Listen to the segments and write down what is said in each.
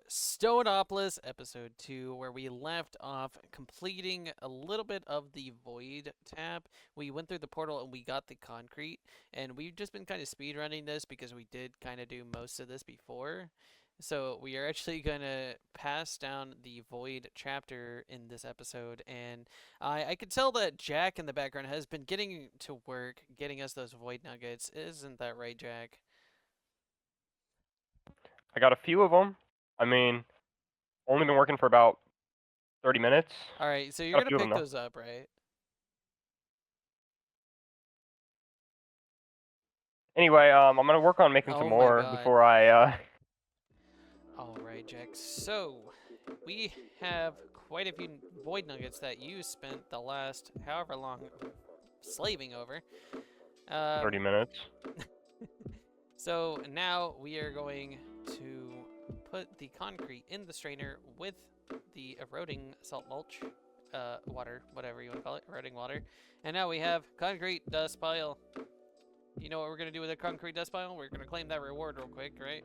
Stoneopolis episode 2, where we left off completing a little bit of the void tab. We went through the portal and we got the concrete, and we've just been kind of speedrunning this because we did kind of do most of this before. So we are actually going to pass down the void chapter in this episode, and I could tell that Jack in the background has been getting to work getting us those void nuggets. Isn't that right, Jack? I got a few of them. I mean, only been working for about 30 minutes. All right, so you're Got a going to few of them pick though. those up, right? Anyway, I'm gonna work on making some Oh my more god. before I. Alright, Jack. So, we have quite a few void nuggets that you spent the last however long slaving over. 30 minutes. So, now we are going to put the concrete in the strainer with the eroding salt mulch, water, whatever you want to call it, eroding water. And now we have concrete dust pile. You know what we're going to do with a concrete dust pile? We're going to claim that reward real quick, right?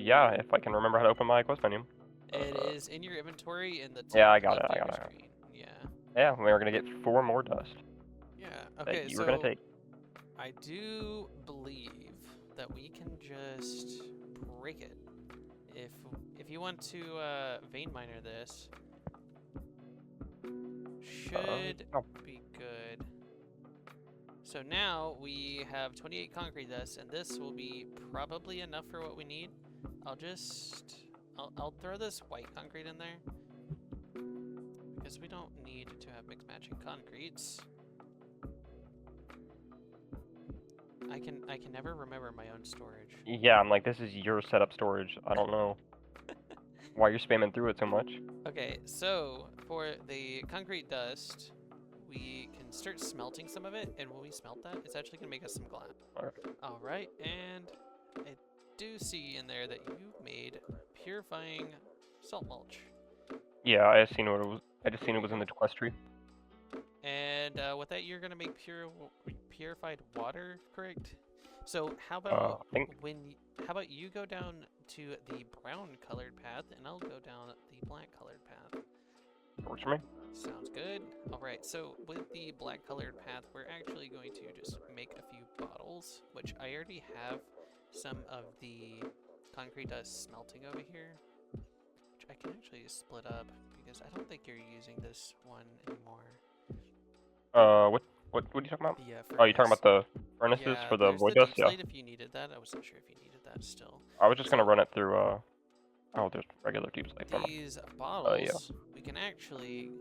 Yeah, if I can remember how to open my quest menu. It is in your inventory in the Yeah, top I got left it. of I your got it. screen. Yeah. Yeah, we're gonna get 4 more dust Yeah. that Okay, you were gonna so take. I do believe that we can just break it. If you want to vein miner this, should Oh, be good. So now we have 28 concrete dust, and this will be probably enough for what we need. I'll throw this white concrete in there because we don't need to have mixed matching concretes. I can never remember my own storage. yeah, I'm like, this is your setup storage. I don't know why you're spamming through it so much. Okay, so for the concrete dust, we can start smelting some of it, and when we smelt that, it's actually gonna make us some glass. Alright. Alright, and I do see in there that you made purifying salt mulch. Yeah, I just seen what it was. I just seen it was in the quest tree. And with that, you're gonna make purified water, correct? So how I about think. how about you go down to the brown colored path, and I'll go down the black colored path. Works for me. Sounds good. All right, so with the black colored path, we're actually going to just make a few bottles, which I already have some of the concrete dust smelting over here, which I can actually split up because I don't think you're using this one anymore. What are you talking about? The Oh, you talking furnace. about the furnaces Yeah, for the there's void the dust? deep Yeah. slate if you needed that. I wasn't sure if you needed that still. I was just gonna So- run it through. Oh, there's regular deep slate. Never mind. These bottles, Yeah. we can actually,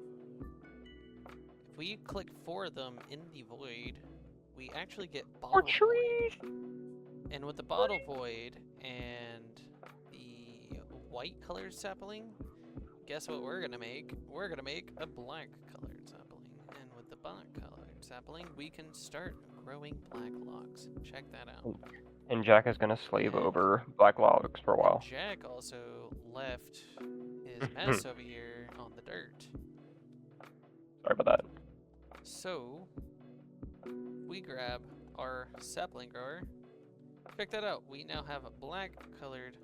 if we click 4 of them in the void, we actually get bottle void. And with the bottle void and the white colored sapling, guess what we're gonna make? We're gonna make a black colored sapling. And with the black colored sapling, we can start growing black logs. Check that out. And Jack is gonna slave And- over black logs for a while. Jack also left his mess over here on the dirt. Sorry about that. So, we grab our sapling grower. Check that out. We now have a black colored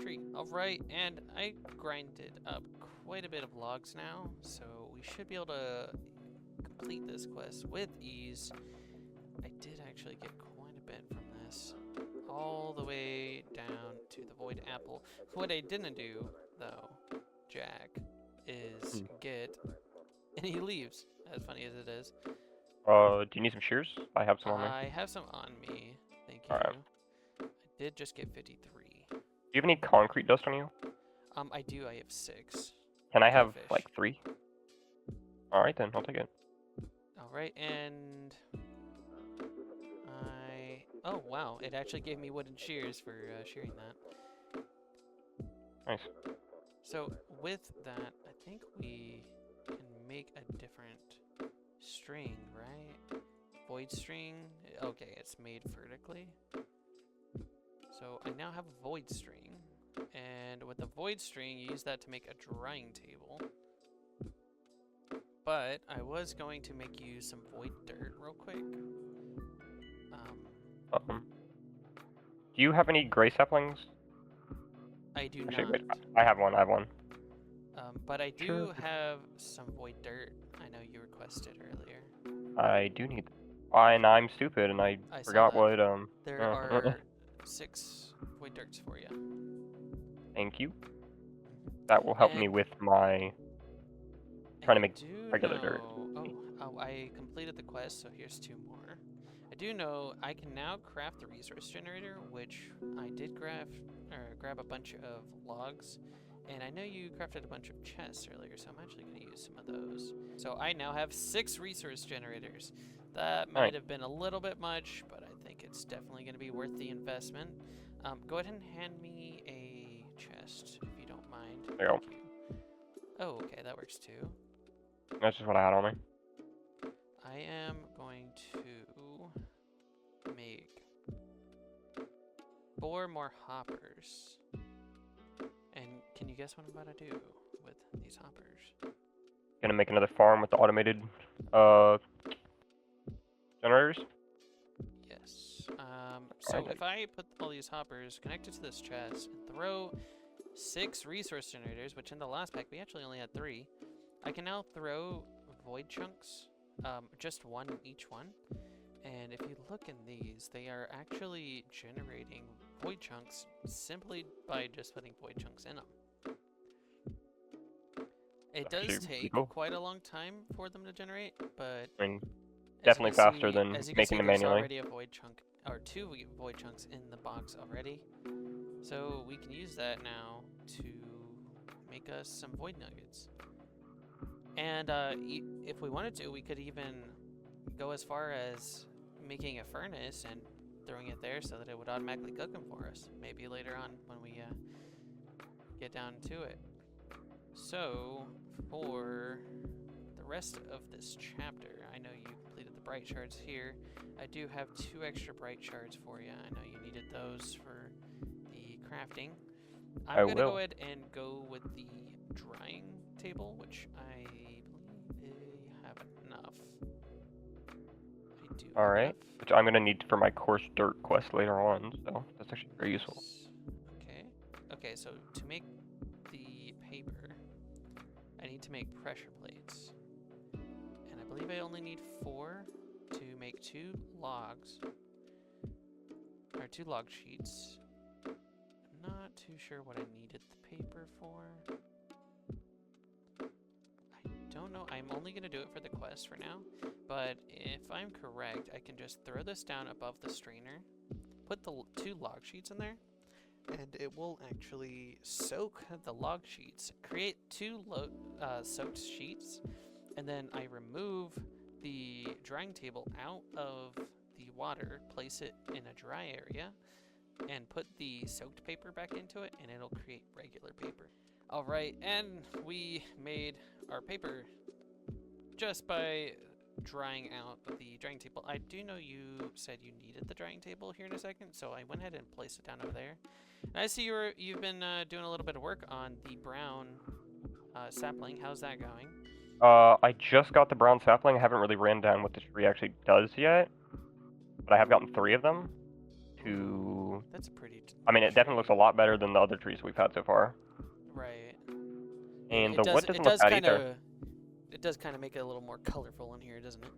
tree. Alright, and I grinded up quite a bit of logs now, so we should be able to complete this quest with ease. I did actually get quite a bit from this. All the way down to the void apple. What I didn't do, though, Jack, is get any leaves. As funny as it is. Do you need some shears? I have some on me. I have some on me. Thank you. Alright. I did just get 53. Do you have any concrete dust on you? I do. I have 6. Can I have fish. like 3? Alright then, I'll take it. Alright, and oh wow, it actually gave me wooden shears for shearing that. Nice. So with that, I think we can make a different string, right? Void string. Okay, it's made vertically. So I now have a void string, and with the void string, you use that to make a drying table. But I was going to make you some void dirt real quick. Do you have any gray saplings? I do Actually, not. wait. I have one. I have one. But I Sure. do have some void dirt. I know you requested earlier. I do need. And I'm stupid, and I I saw forgot that. what There are 6 void dirts for you. Thank you. That will help me with my trying to make regular dirt. Oh, I completed the quest, so here's 2 more. I do know I can now craft the resource generator, which I did grab a bunch of logs, and I know you crafted a bunch of chests earlier, so I'm actually going to use some of those. So I now have 6 resource generators. That might Alright. have been a little bit much, but I think it's definitely going to be worth the investment. Go ahead and hand me a chest, if you don't mind. There you go. Thank you. Oh, okay, that works too. That's just what I had on me. I am going to make 4 more hoppers. And can you guess what I'm about to do with these hoppers? Gonna make another farm with the automated generators. Yes. So Alright. if I put all these hoppers connected to this chest and throw 6 resource generators, which in the last pack we actually only had 3, I can now throw void chunks, just 1 in each one. And if you look in these, they are actually generating void chunks simply by just putting void chunks in them. It does take quite a long time for them to generate, but I mean, definitely faster than making them manually. There's already a void chunk, or 2 void chunks in the box already. So we can use that now to make us some void nuggets. And if we wanted to, we could even go as far as making a furnace and throwing it there so that it would automatically cook them for us. Maybe later on when we get down to it. So for the rest of this chapter, I know you completed the bright shards here. I do have 2 extra bright shards for you. I know you needed those for the crafting. I'm going to go ahead and go with the drying table, which I believe I have enough. I do. Alright, which I'm going to need for my coarse dirt quest later on, so that's actually very useful. Okay, so to make the paper, I need to make pressure plates. And I believe I only need 4 to make 2 logs, or 2 log sheets. I'm not too sure what I needed the paper for. I don't know. I'm only going to do it for the quest for now. But if I'm correct, I can just throw this down above the strainer, put the 2 log sheets in there, and it will actually soak the log sheets, create 2 soaked sheets, and then I remove the drying table out of the water, place it in a dry area, and put the soaked paper back into it, and it'll create regular paper. Alright, and we made our paper just by drying out the drying table. I do know you said you needed the drying table here in a second, so I went ahead and placed it down over there. And I see you've been doing a little bit of work on the brown sapling. How's that going? I just got the brown sapling. I haven't really ran down what the tree actually does yet, but I have gotten 3 of them. That's a pretty. I mean, it definitely looks a lot better than the other trees we've had so far. Right. And the wood doesn't look bad either. It does kind of make it a little more colorful in here, doesn't it?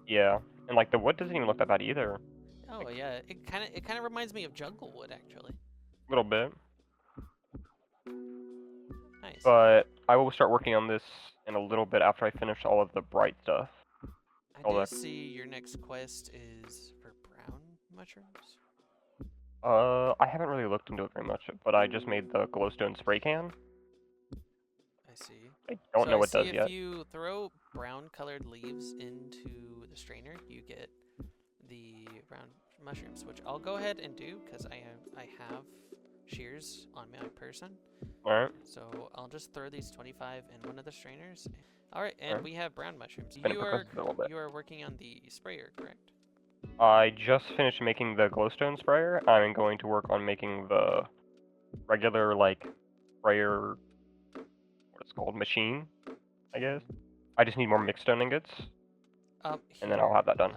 Yeah, and like the wood doesn't even look that bad either. Oh yeah, it kind of reminds me of jungle wood actually. A little bit. Nice. But I will start working on this in a little bit after I finish all of the bright stuff. I do see your next quest is for brown mushrooms. I haven't really looked into it very much, but I just made the glowstone spray can. I see. I don't know what it does yet. If you throw brown colored leaves into the strainer, you get the brown mushrooms, which I'll go ahead and do because I have shears on my person. Alright. So I'll just throw these 25 in one of the strainers. Alright, and we have brown mushrooms. You are working on the sprayer, correct? I just finished making the glowstone sprayer. I'm going to work on making the regular, like, sprayer, what it's called, machine, I guess. I just need more mixed stone ingots, and then I'll have that done.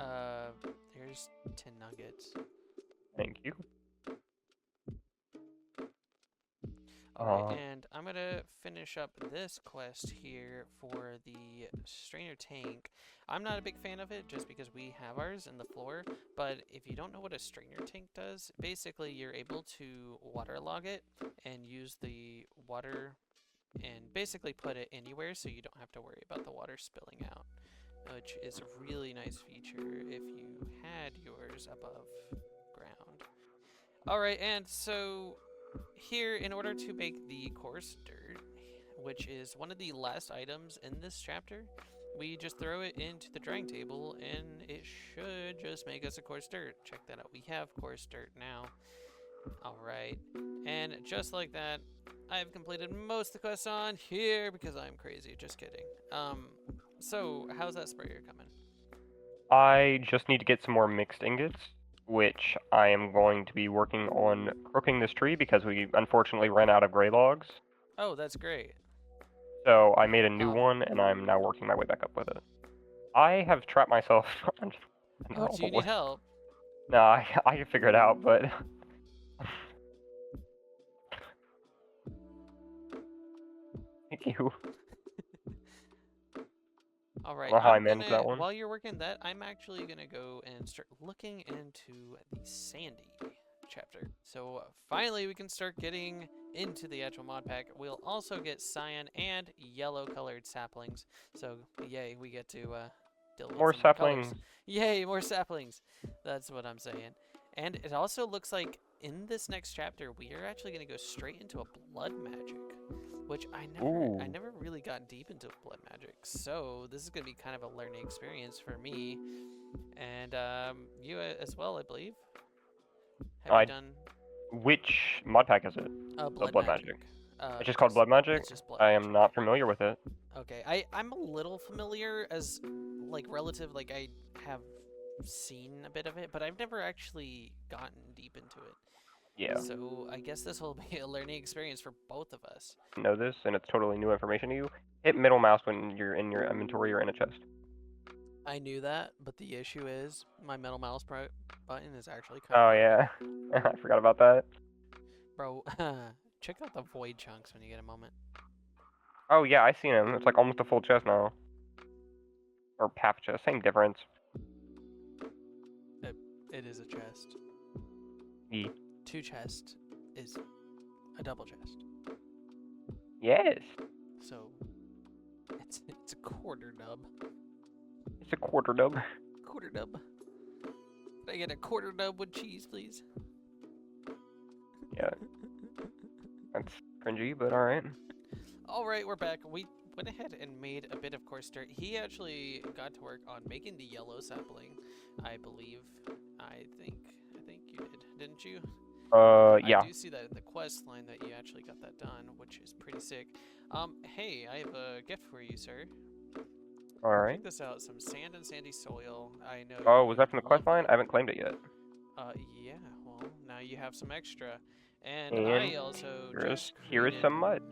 Here's 10 nuggets. Thank you. Alright, and I'm gonna finish up this quest here for the strainer tank. I'm not a big fan of it just because we have ours in the floor, but if you don't know what a strainer tank does, basically you're able to waterlog it and use the water and basically put it anywhere so you don't have to worry about the water spilling out, which is a really nice feature if you had yours above ground. Alright, and so here, in order to make the coarse dirt, which is one of the last items in this chapter, we just throw it into the drying table and it should just make us a coarse dirt. Check that out. We have coarse dirt now. Alright, and just like that, I've completed most of the quests on here because I'm crazy. Just kidding. So how's that sprayer coming? I just need to get some more mixed ingots, which I am going to be working on crooking this tree because we unfortunately ran out of gray logs. Oh, that's great. So I made a new one, and I'm now working my way back up with it. I have trapped myself under Oh, all do the you need wood. help? No, I can figure it out, but thank you. All right, I don't know how I I'm managed that gonna, one. while you're working that, I'm actually gonna go and start looking into the Sandy chapter. So finally we can start getting into the actual mod pack. We'll also get cyan and yellow colored saplings. So yay, we get to deal with More some more colors. saplings. Yay, more saplings. That's what I'm saying. And it also looks like in this next chapter we are actually gonna go straight into a blood magic, which I Ooh. never really got deep into blood magic. So this is gonna be kind of a learning experience for me, and you as well, I believe. Have you done Which mod pack is it? blood Blood magic? magic. It's just called Blood Magic? It's just blood I magic. am not familiar with it. Okay, I'm a little familiar as like relative, like I have seen a bit of it, but I've never actually gotten deep into it. Yeah. So I guess this will be a learning experience for both of us. Know this, and it's totally new information to you. Hit middle mouse when you're in your inventory or in a chest. I knew that, but the issue is my middle mouse button is actually kind Oh of yeah, I forgot about that. Bro, check out the void chunks when you get a moment. Oh yeah, I seen him. It's like almost a full chest now. Or half chest, same difference. It is a chest. E. 2 chest is a double chest. Yes. So it's a quarter dub. It's a quarter dub. Quarter dub. Can I get a quarter dub with cheese, please? Yeah. That's cringy, but alright. Alright, we're back. We went ahead and made a bit of coarse dirt. He actually got to work on making the yellow sapling, I believe. I think you did, didn't you? Yeah. I do see that in the quest line that you actually got that done, which is pretty sick. Hey, I have a gift for you, sir. Alright. Check this out, some sand and sandy soil. I know. Oh, was that from the love quest line? that. I haven't claimed it yet. Yeah, well, now you have some extra. And And I also just here is created some mud.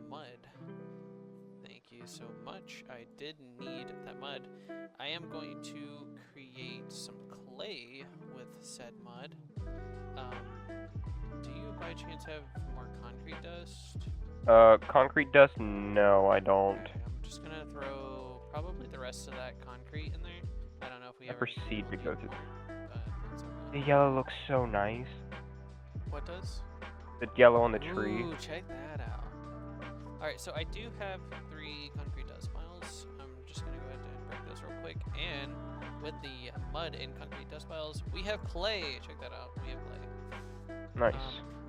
Thank you so much. I did need that mud. I am going to create some clay with said mud. Do you by chance have more concrete dust? Concrete dust? No, I don't. Okay, I'm just gonna throw probably the rest of that concrete in there. I don't know if we I ever proceed to will go need through. more, but that's okay. The yellow looks so nice. What does? The yellow on the tree. Ooh, check that out. Alright, so I do have 3 concrete dust piles. I'm just gonna go ahead and break those real quick. And with the mud and concrete dust piles, we have clay. Check that out. We have clay. Nice.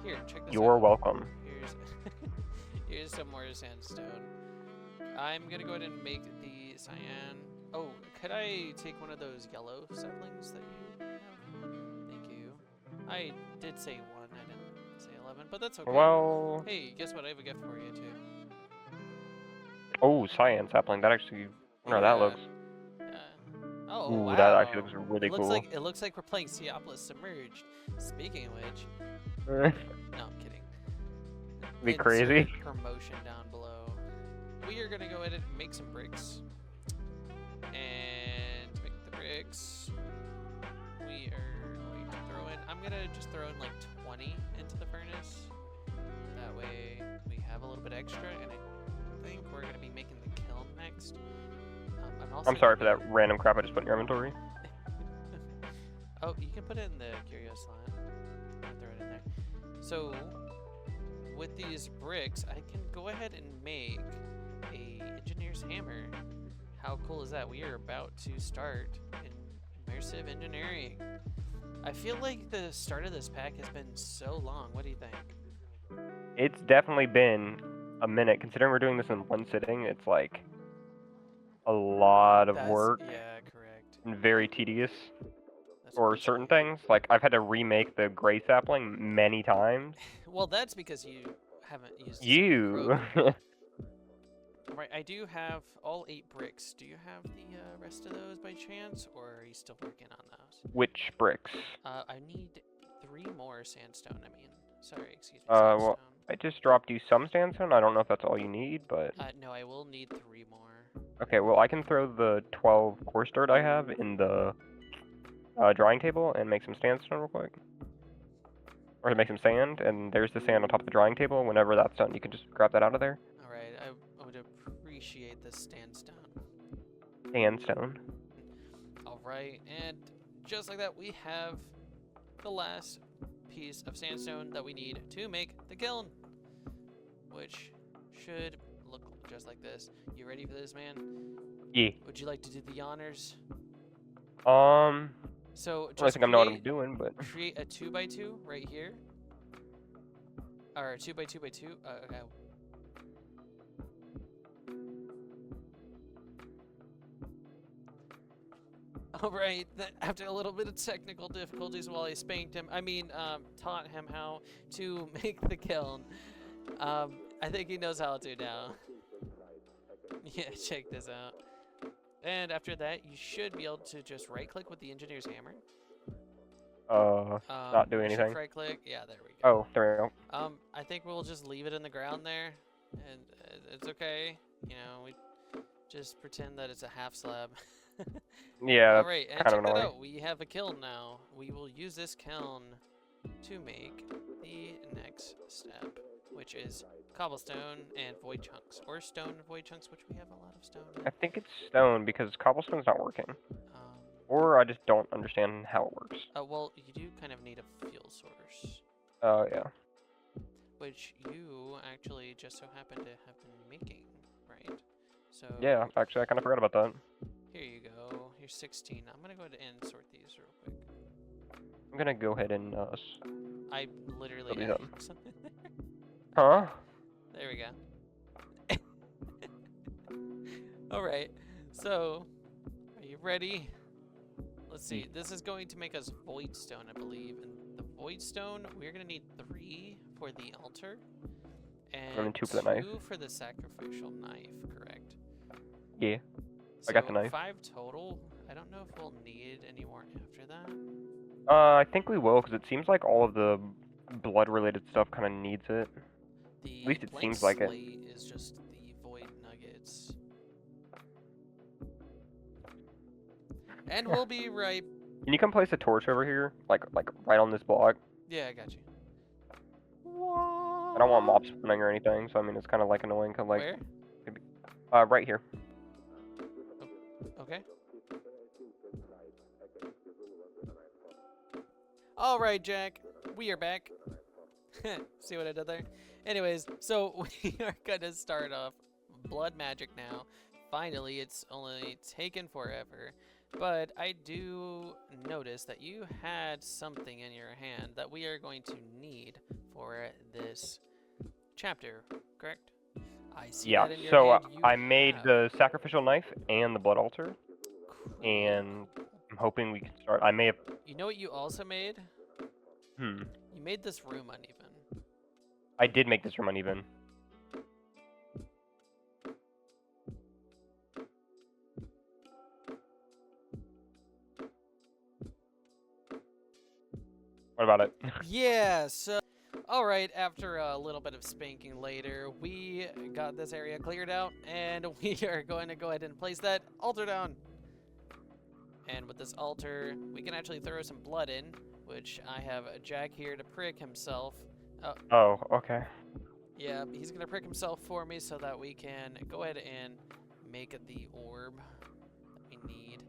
Here, check this out. You're welcome. Here's some more sandstone. I'm gonna go ahead and make the cyan. Oh, could I take one of those yellow saplings that you have? Thank you. I did say 1, I didn't say 11, but that's okay. Well. Hey, guess what? I have a gift for you too. Oh, cyan sapling. That actually. I wonder how that looks. Oh, Ooh, wow. that actually looks really cool. It looks like we're playing Stoneopolis Submerged. Speaking of which, no, I'm kidding. Be crazy. Insert promotion down below. We are gonna go ahead and make some bricks. And to make the bricks, we are going to throw in. I'm gonna just throw in like 20 into the furnace. That way we have a little bit extra, and I think we're gonna be making the kiln next. I'm also I'm sorry for gonna that random crap I just put in your inventory. Oh, you can put it in the curio slot. I'll throw it in there. So, with these bricks, I can go ahead and make a engineer's hammer. How cool is that? We are about to start in immersive engineering. I feel like the start of this pack has been so long. What do you think? It's definitely been a minute. Considering we're doing this in one sitting, it's like a lot of work Yeah, correct. and very tedious. That's For what certain things, like I've had to remake the gray sapling many times. Well, that's because you haven't used You. Alright, I do have all 8 bricks. Do you have the rest of those by chance, or are you still working on those? Which bricks? I need 3 more sandstone, excuse me, Well, sandstone. I just dropped you some sandstone. I don't know if that's all you need, but... No, I will need 3 more. Okay, well, I can throw the 12 coarse dirt I have in the drying table and make some sandstone real quick. Or make some sand, and there's the sand on top of the drying table. Whenever that's done, you can just grab that out of there. Alright, I would appreciate this sandstone. Sandstone. Alright, and just like that, we have the last piece of sandstone that we need to make the kiln, which should look just like this. You ready for this, man? Yeah. Would you like to do the honors? So I just think I know what I'm doing, but... create a 2x2 right here. Or a 2x2x2. Okay. Alright, after a little bit of technical difficulties while I spanked him, taught him how to make the kiln. I think he knows how to now. Yeah, check this out. And after that, you should be able to just right-click with the engineer's hammer. Not do anything. Right-click. Yeah, there we go. Oh, there we go. I think we'll just leave it in the ground there, and it's okay. You know, we just pretend that it's a half slab. Yeah, All right, and kind of check that annoying. out. We have a kiln now. We will use this kiln to make the next step, which is cobblestone and void chunks, or stone and void chunks, which we have a lot of stone in. I think it's stone because cobblestone's not working. Or I just don't understand how it works. Well, you do kind of need a fuel source. Yeah. Which you actually just so happen to have been making, right? So Yeah, actually, I kind of forgot about that. here you go. Here's 16. I'm gonna go ahead and sort these real quick. I'm gonna go ahead and, I literally Put these added up. something there. Huh? There we go. Alright, so, are you ready? Let's see, this is going to make us void stone, I believe. And the void stone, we're going to need 3 for the altar. And 2 for the knife. 2 for the sacrificial knife, correct? Yeah. So I got the knife. 5 total. I don't know if we'll need any more after that. I think we will, because it seems like all of the blood-related stuff kind of needs it. The At least it blank seems like it. slate is just the void nuggets. And we'll be right. Can you come place a torch over here? Like right on this block? Yeah, I got you. I don't want mobs spawning or anything, so I mean, it's kind of like annoying, cause like... Where? Maybe, right here. Okay. All right, Jack. We are back. See what I did there? Anyways, so we are gonna start off blood magic now. Finally, it's only taken forever. But I do notice that you had something in your hand that we are going to need for this chapter, correct? I see Yeah, that in your so hand. You I made have- the sacrificial knife and the blood altar, and I'm hoping we can start. I may have... You know what you also made? You made this room uneven. I did make this room uneven. What about it? Yeah, so... Alright, after a little bit of spanking later, we got this area cleared out, and we are going to go ahead and place that altar down. And with this altar, we can actually throw some blood in, which I have Jack here to prick himself Oh, Oh, okay. yeah, he's gonna prick himself for me so that we can go ahead and make the orb that we need.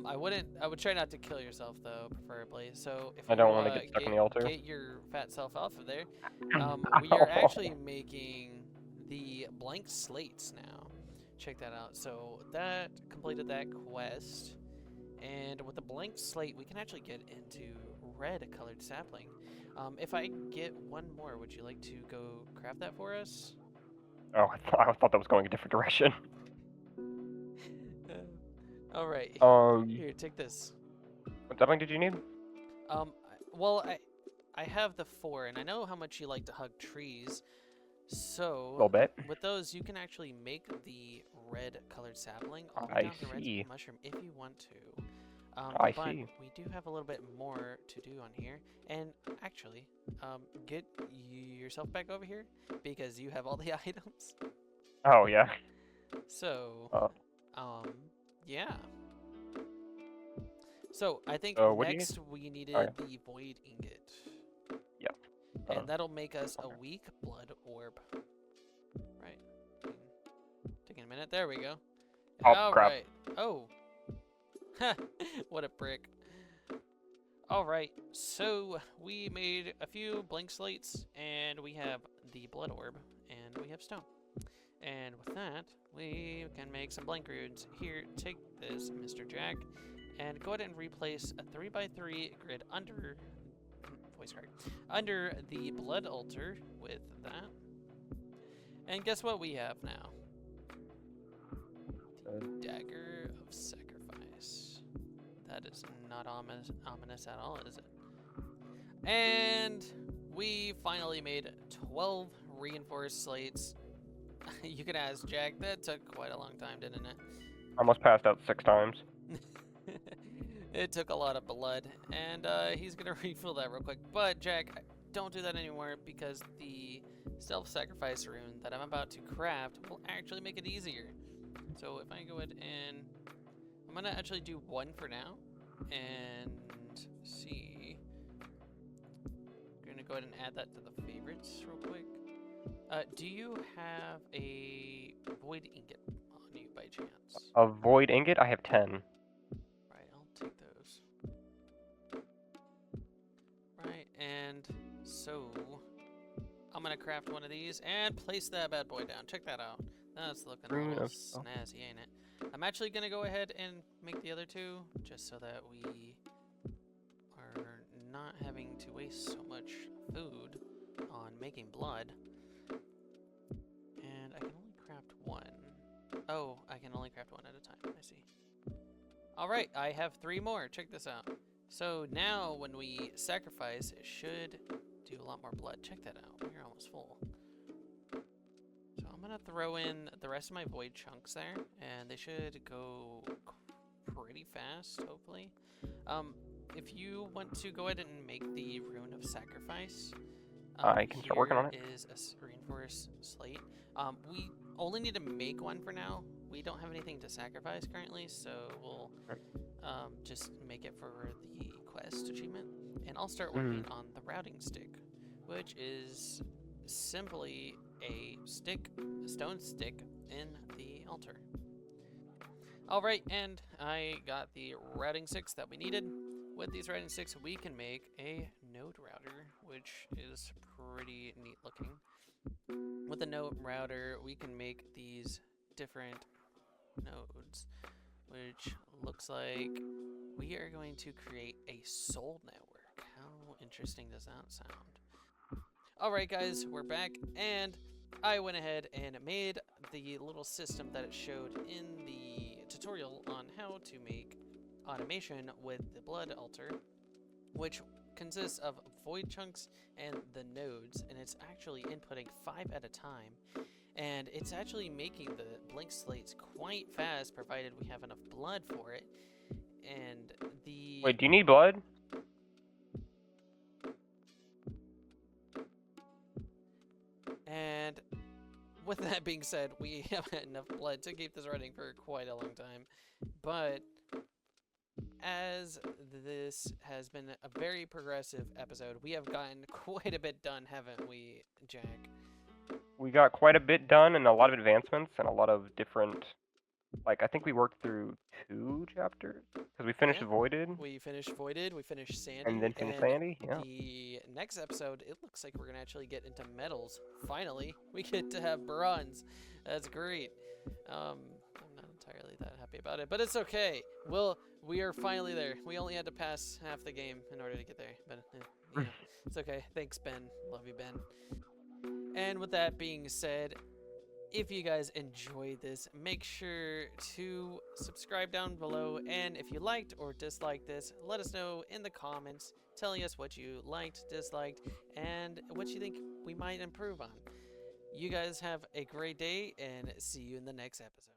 I would try not to kill yourself though, preferably. So if I don't you want to get stuck in the altar. get your fat self off of there, we are actually making the blank slates now. Check that out. So that completed that quest, and with the blank slate, we can actually get into red colored sapling. If I get one more, would you like to go craft that for us? Oh, I thought that was going a different direction. All right, Um, here, take this. what sapling did you need? Well, I have the 4, and I know how much you like to hug trees. A So little bit. with those, you can actually make the red colored sapling all the I way down to red see. mushroom if you want to. I But see. we do have a little bit more to do on here. And actually, get yourself back over here because you have all the items. Oh, yeah. So, Uh, yeah. So I think so what do you need? next we needed Oh, yeah. the void ingot. Yep. And that'll make us a okay. weak blood orb. Right. Taking a minute. There we go. Oh, All crap. right. Oh. What a prick. All right. So we made a few blank slates, and we have the blood orb, and we have stone. And with that, we can make some blank runes. Here, take this, Mr. Jack, and go ahead and replace a 3x3 grid under under the blood altar with that. And guess what we have now? The dagger of sacrifice. That is not ominous at all, is it? And we finally made 12 reinforced slates. You can ask Jack, that took quite a long time, didn't it? Almost passed out 6 times. It took a lot of blood, and he's gonna refill that real quick. But Jack, don't do that anymore because the self-sacrifice rune that I'm about to craft will actually make it easier. So if I go ahead and I'm gonna actually do one for now, and see. I'm gonna go ahead and add that to the favorites real quick. Do you have a void ingot on you by chance? A void ingot? I have 10. Right, I'll take those. Right, and so I'm gonna craft one of these and place that bad boy down. Check that out. That's looking a little snazzy, ain't it? I'm actually gonna go ahead and make the other two just so that we are not having to waste so much food on making blood. And I can only craft one. Oh, I can only craft one at a time. I see. Alright, I have 3 more. Check this out. So now when we sacrifice, it should do a lot more blood. Check that out. We're almost full. So I'm going to throw in the rest of my void chunks there, and they should go pretty fast, hopefully. If you want to go ahead and make the rune of sacrifice, I can start working on it. Here is a reinforced slate. We only need to make one for now. We don't have anything to sacrifice currently, so we'll just make it for the quest achievement. And I'll start working on the routing stick, which is simply a stone stick in the altar. Alright, and I got the routing sticks that we needed. With these routing sticks, we can make a node router, which is pretty neat looking. With the node router, we can make these different nodes, which looks like we are going to create a soul network. How interesting does that sound? Alright guys, we're back, and I went ahead and made the little system that it showed in the tutorial on how to make automation with the blood altar, which consists of void chunks and the nodes, and it's actually inputting 5 at a time, and it's actually making the blank slates quite fast provided we have enough blood for it. And the Wait, do you need blood? and with that being said, we have enough blood to keep this running for quite a long time, but as this has been a very progressive episode, we have gotten quite a bit done, haven't we, Jack? We got quite a bit done and a lot of advancements and a lot of different. Like, I think we worked through 2 chapters because we finished Yeah. Voided We finished Voided, we finished Sandy, and then finished and Sandy. Yeah. the next episode, it looks like we're gonna actually get into metals. Finally, we get to have bronze. That's great. I'm not entirely that happy about it, but it's okay. We are finally there. We only had to pass half the game in order to get there, but you know, it's okay. Thanks, Ben. Love you, Ben. And with that being said, if you guys enjoyed this, make sure to subscribe down below. And if you liked or disliked this, let us know in the comments, telling us what you liked, disliked, and what you think we might improve on. You guys have a great day, and see you in the next episode.